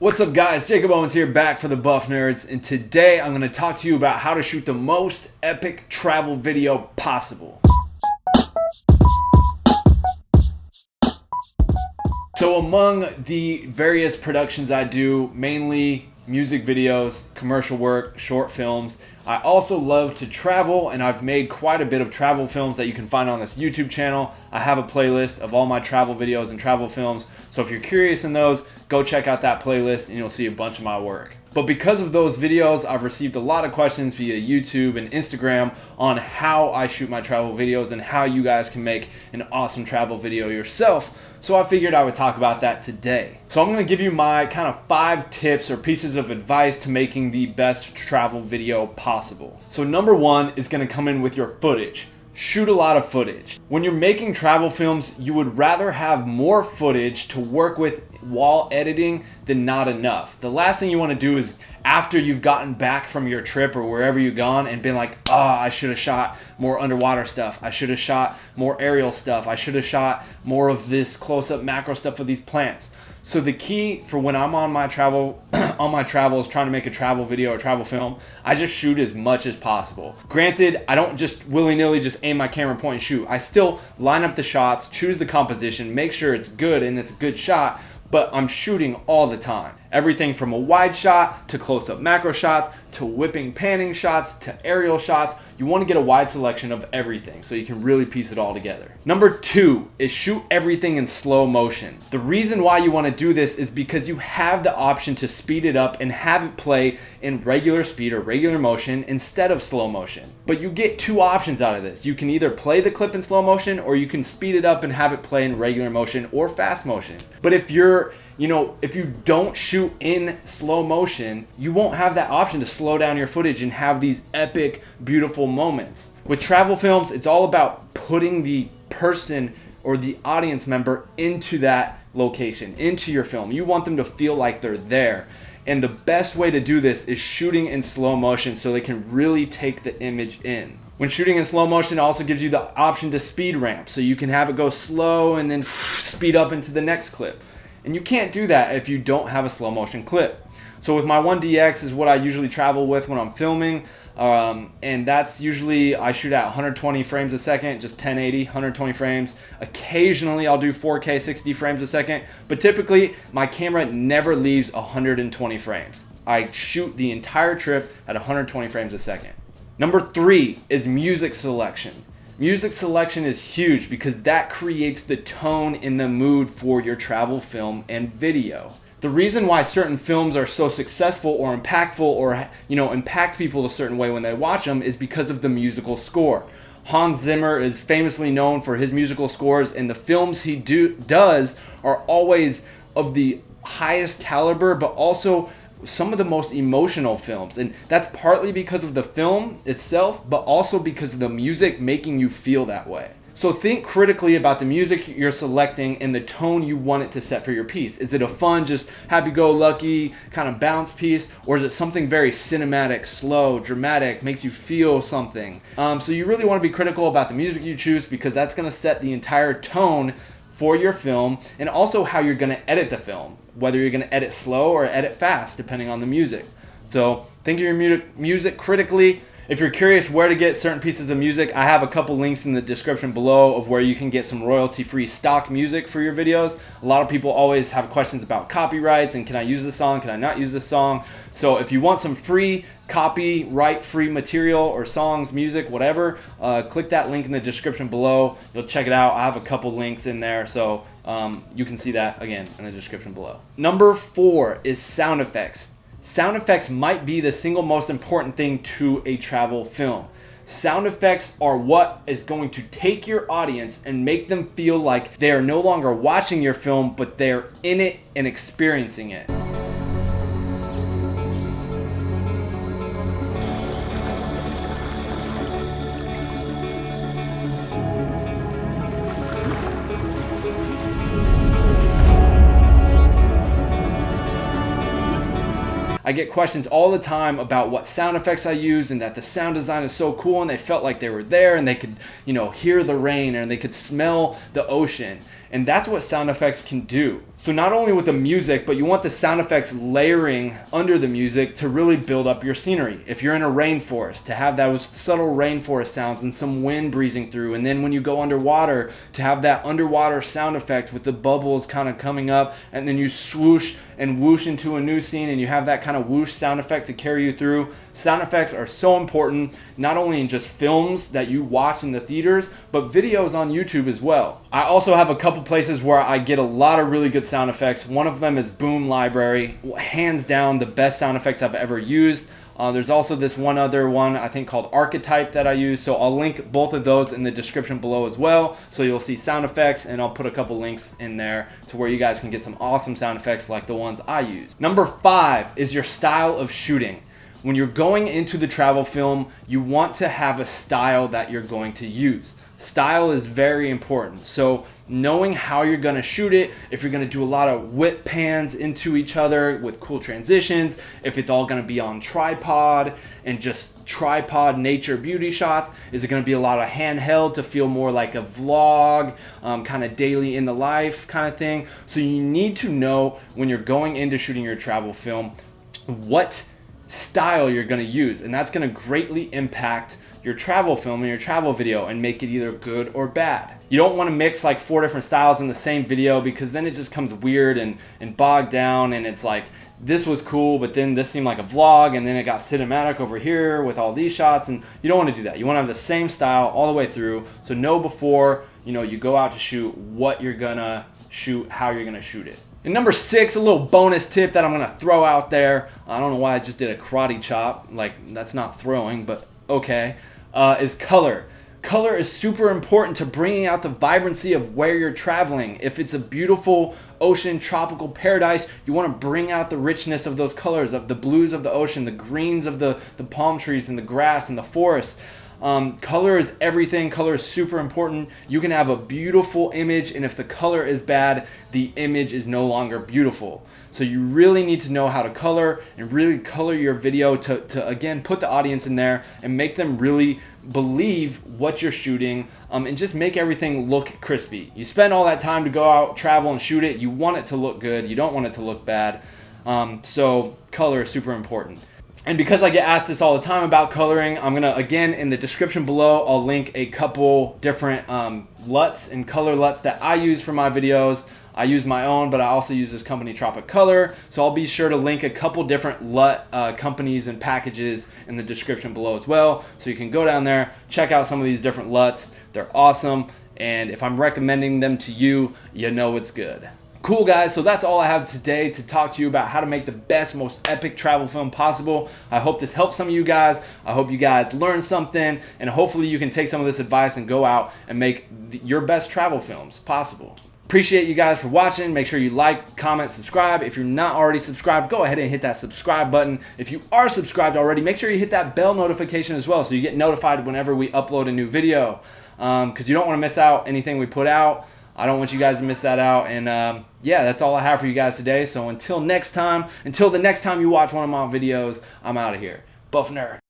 What's up guys, Jakob Owens here, back for the Buff Nerds, and today I'm going to talk to you about how to shoot the most epic travel video possible. So among the various productions I do, mainly music videos, commercial work, short films, I also love to travel, and I've made quite a bit of travel films that you can find on this YouTube channel. I have a playlist of all my travel videos and travel films, so if you're curious in those, go check out that playlist and you'll see a bunch of my work. But because of those videos, I've received a lot of questions via YouTube and Instagram on how I shoot my travel videos and how you guys can make an awesome travel video yourself. So I figured I would talk about that today. So I'm going to give you my kind of 5 tips or pieces of advice to making the best travel video possible. So number 1 is going to come in with your footage. Shoot a lot of footage. When you're making travel films, you would rather have more footage to work with while editing than not enough. The last thing you want to do is after you've gotten back from your trip or wherever you've gone and been like, I should have shot more underwater stuff. I should have shot more aerial stuff. I should have shot more of this close-up macro stuff of these plants. So the key for when I'm on my travel, travels trying to make a travel video or travel film, I just shoot as much as possible. Granted, I don't just willy-nilly just aim my camera, point and shoot. I still line up the shots, choose the composition, make sure it's good and it's a good shot, but I'm shooting all the time. Everything from a wide shot to close-up macro shots to whipping panning shots to aerial shots. You want to get a wide selection of everything so you can really piece it all together. Number 2 is shoot everything in slow motion. The reason why you want to do this is because you have the option to speed it up and have it play in regular speed or regular motion instead of slow motion. But you get 2 options out of this. You can either play the clip in slow motion or you can speed it up and have it play in regular motion or fast motion. But if you don't shoot in slow motion, you won't have that option to slow down your footage and have these epic, beautiful moments. With travel films, it's all about putting the person or the audience member into that location, into your film. You want them to feel like they're there. And the best way to do this is shooting in slow motion so they can really take the image in. When shooting in slow motion, it also gives you the option to speed ramp, so you can have it go slow and then speed up into the next clip. And you can't do that if you don't have a slow motion clip. So with my 1DX is what I usually travel with when I'm filming. And that's usually, I shoot at 120 frames a second, just 1080, 120 frames. Occasionally I'll do 4K 60 frames a second, but typically my camera never leaves 120 frames. I shoot the entire trip at 120 frames a second. Number 3 is music selection. Music selection is huge because that creates the tone and the mood for your travel film and video. The reason why certain films are so successful or impactful or impact people a certain way when they watch them is because of the musical score. Hans Zimmer is famously known for his musical scores, and the films he does are always of the highest caliber, but also some of the most emotional films, and that's partly because of the film itself, but also because of the music making you feel that way. So think critically about the music you're selecting and the tone you want it to set for your piece. Is it a fun, just happy-go-lucky kind of bounce piece, or is it something very cinematic, slow, dramatic, makes you feel something? So you really want to be critical about the music you choose because that's going to set the entire tone for your film, and also how you're going to edit the film, whether you're going to edit slow or edit fast depending on the music. So think of your music critically. If you're curious where to get certain pieces of music, I have a couple links in the description below of where you can get some royalty-free stock music for your videos. A lot of people always have questions about copyrights and can I use this song, can I not use this song? So if you want some free copyright-free material or songs, music, whatever, click that link in the description below. You'll check it out. I have a couple links in there, so you can see that again in the description below. Number 4 is sound effects. Sound effects might be the single most important thing to a travel film. Sound effects are what is going to take your audience and make them feel like they are no longer watching your film, but they're in it and experiencing it. I get questions all the time about what sound effects I use and that the sound design is so cool and they felt like they were there and they could, hear the rain and they could smell the ocean. And that's what sound effects can do. So not only with the music, but you want the sound effects layering under the music to really build up your scenery. If you're in a rainforest, to have those subtle rainforest sounds and some wind breezing through. And then when you go underwater, to have that underwater sound effect with the bubbles kind of coming up, and then you swoosh and whoosh into a new scene and you have that kind of whoosh sound effect to carry you through. Sound effects are so important, not only in just films that you watch in the theaters, but videos on YouTube as well. I also have a couple places where I get a lot of really good sound effects. One of them is Boom Library, hands down the best sound effects I've ever used. There's also this one other one I think called Archetype that I use, so I'll link both of those in the description below as well, so you'll see sound effects, and I'll put a couple links in there to where you guys can get some awesome sound effects like the ones I use. Number 5 is your style of shooting. When you're going into the travel film, you want to have a style that you're going to use. Style is very important. So knowing how you're going to shoot it, if you're going to do a lot of whip pans into each other with cool transitions, if it's all going to be on tripod and just tripod nature beauty shots, is it going to be a lot of handheld to feel more like a vlog, kind of daily in the life kind of thing. So you need to know when you're going into shooting your travel film what style you're going to use, and that's going to greatly impact your travel film and your travel video and make it either good or bad. You don't want to mix like 4 different styles in the same video, because then it just comes weird and bogged down, and it's like this was cool but then this seemed like a vlog, and then it got cinematic over here with all these shots, and you don't want to do that. You want to have the same style all the way through, so know before you go out to shoot what you're gonna shoot, how you're gonna shoot it. And number 6, a little bonus tip that I'm gonna throw out there, I don't know why I just did a karate chop, like that's not throwing, but okay, is color. Color is super important to bringing out the vibrancy of where you're traveling. If it's a beautiful ocean, tropical paradise, you want to bring out the richness of those colors, of the blues of the ocean, the greens of the palm trees and the grass and the forest. Color is everything. Color is super important. You can have a beautiful image, and if the color is bad, the image is no longer beautiful. So you really need to know how to color and really color your video to again, put the audience in there and make them really believe what you're shooting, and just make everything look crispy. You spend all that time to go out, travel, and shoot it. You want it to look good. You don't want it to look bad. So color is super important. And because I get asked this all the time about coloring, I'm gonna, again, in the description below, I'll link a couple different LUTs and color LUTs that I use for my videos. I use my own, but I also use this company Tropic Color. So I'll be sure to link a couple different LUT companies and packages in the description below as well. So you can go down there, check out some of these different LUTs. They're awesome. And if I'm recommending them to you, you know it's good. Cool guys, so that's all I have today to talk to you about how to make the best, most epic travel film possible. I hope this helps some of you guys. I hope you guys learned something, and hopefully you can take some of this advice and go out and make your best travel films possible. Appreciate you guys for watching. Make sure you like, comment, subscribe. If you're not already subscribed, go ahead and hit that subscribe button. If you are subscribed already, make sure you hit that bell notification as well so you get notified whenever we upload a new video, because you don't want to miss out anything we put out. I don't want you guys to miss that out. And yeah, that's all I have for you guys today. So until the next time you watch one of my videos, I'm out of here. Buff Nerd.